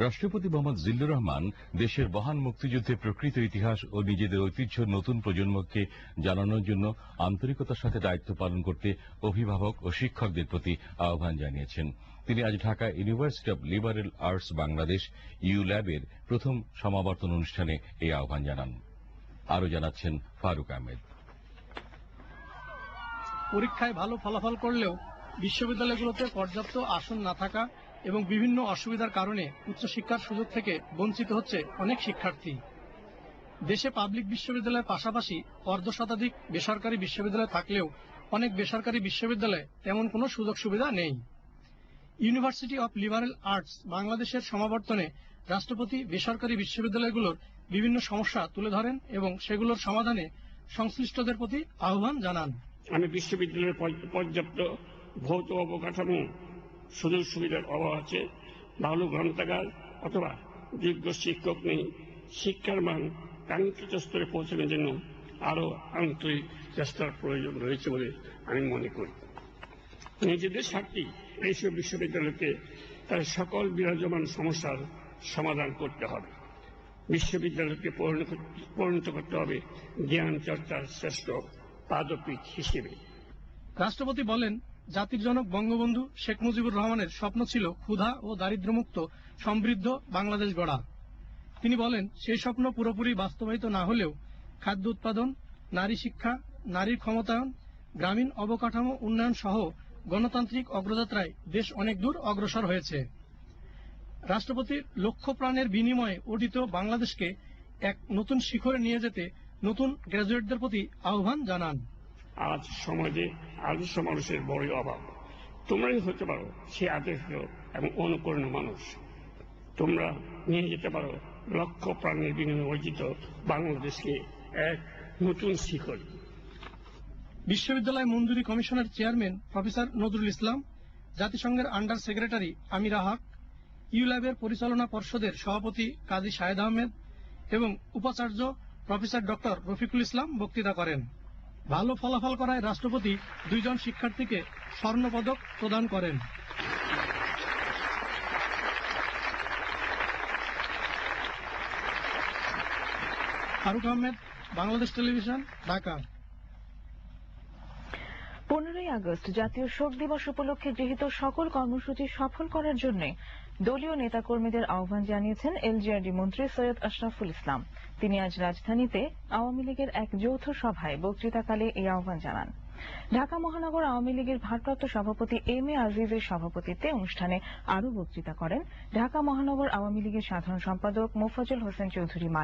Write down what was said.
রাষ্ট্রপতি মোহাম্মদ জিল্লুর রহমান দেশের মহান মুক্তিযুদ্ধের প্রকৃত ইতিহাস ও নিজেদের ঐতিহ্য নতুন প্রজন্মকে জানানোর জন্য আন্তরিকতার সাথে দায়িত্ব পালন করতে অভিভাবক ও শিক্ষকদের প্রতি আহ্বান জানিয়েছেন। তিনি আজ Dhaka University of Liberal Arts Bangladesh ইউল্যাবের প্রথম সমাবর্তন অনুষ্ঠানে এই আহ্বান জানান। আরো জানাচ্ছেন ফারুক আহমেদ। পরীক্ষায় ভালো ফলাফল করলেও বিশ্ববিদ্যালয়গুলোতে পর্যাপ্ত আসন না থাকা এবং বিভিন্ন অসুবিধার কারণে উচ্চশিক্ষার সুযোগ থেকে বঞ্চিত হচ্ছে অনেক শিক্ষার্থী। দেশে পাবলিক বিশ্ববিদ্যালয়ের পাশাপাশি অর্ধশতাধিক বেসরকারি বিশ্ববিদ্যালয় থাকলেও অনেক বেসরকারি বিশ্ববিদ্যালয়ে তেমন কোনো সুযোগ সুবিধা নেই। ইউনিভার্সিটি অব লিবারেল আর্টস বাংলাদেশের সমাবর্তনে রাষ্ট্রপতি বেসরকারি বিশ্ববিদ্যালয়গুলোর বিভিন্ন সমস্যা তুলে ধরেন এবং সেগুলোর সমাধানে সংশ্লিষ্টদের প্রতি আহ্বান জানান। আমি বিশ্ববিদ্যালয়ের পর্যাপ্ত ভৌত অবকাঠামো সুযোগ সুবিধার অভাব আছে, ভালো গ্রন্থাগার অথবা যোগ্য শিক্ষক নেই। শিক্ষার মান কাঙ্ক্ষিত স্তরে পৌঁছানোর জন্য আরো আন্তরিক চেষ্টার প্রয়োজন রয়েছে বলে আমি মনে করি। নিজেদের স্বার্থে এইসব বিশ্ববিদ্যালয়কে তার সকল বিরাজমান সমস্যার সমাধান করতে হবে। বিশ্ববিদ্যালয়কে পরিণত করতে হবে জ্ঞান চর্চার শ্রেষ্ঠ পাদপীঠ হিসেবে। রাষ্ট্রপতি বলেন, জাতির জনক বঙ্গবন্ধু শেখ মুজিবুর রহমানের স্বপ্ন ছিল ক্ষুধা ও দারিদ্র্যমুক্ত সমৃদ্ধ বাংলাদেশ গড়া। তিনি বলেন, সেই স্বপ্ন পুরোপুরি বাস্তবায়িত না হলেও খাদ্য উৎপাদন, নারী শিক্ষা, নারীর ক্ষমতায়ন, গ্রামীণ অবকাঠামো উন্নয়ন সহ গণতান্ত্রিক অগ্রযাত্রায় দেশ অনেক দূর অগ্রসর হয়েছে। রাষ্ট্রপতির লক্ষ প্রাণের বিনিময়ে অর্জিত বাংলাদেশকে এক নতুন শিখরে নিয়ে যেতে নতুন গ্রাজুয়েটদের প্রতি আহ্বান জানান। আজ সমাজে আদর্শ মানুষের বড়ই অভাব। তোমরাই হতে পারো সে আদর্শ এবং অনুকরণীয় মানুষ। তোমরা নিয়ে যেতে পারো লক্ষ প্রাণের বিনিময়ে অর্জিত বাংলাদেশকে এক নতুন শিখর। বিশ্ববিদ্যালয় মঞ্জুরি কমিশনের চেয়ারম্যান প্রফেসর নজরুল ইসলাম, জাতিসংঘের আন্ডার সেক্রেটারি আমিরা হক, ইউল্যাবের পরিচালনা পর্ষদের সভাপতি কাজী শাহেদ আহমেদ এবং উপাচার্য প্রফেসর ডক্টর রফিকুল ইসলাম বক্তৃতা করেন। ভালো ফলাফল করায় রাষ্ট্রপতি 2 জন শিক্ষার্থীকে স্বর্ণপদক প্রদান করেন। ফারুক আহমেদ, বাংলাদেশ টেলিভিশন, ঢাকা। 15ই আগস্ট জাতীয় শোক দিবস উপলক্ষে গৃহীত সকল কর্মসূচি সফল করার জন্য দলীয় নেতাকর্মীদের আহ্বান জানিয়েছেন এলজিআরডি মন্ত্রী সৈয়দ আশরাফুল ইসলাম। তিনি আজ রাজধানীতে আওয়ামী লীগের এক যৌথ সভায় বক্তৃতাকালে এই আহ্বান জানান। ঢাকা মহানগর আওয়ামী লীগের ভারপ্রাপ্ত সভাপতি এম এ আজিজের সভাপতিত্বে অনুষ্ঠানে আরও বক্তৃতা করেন ঢাকা মহানগর আওয়ামী লীগের সাধারণ সম্পাদক মোফাজ্জল হোসেন চৌধুরী মায়া।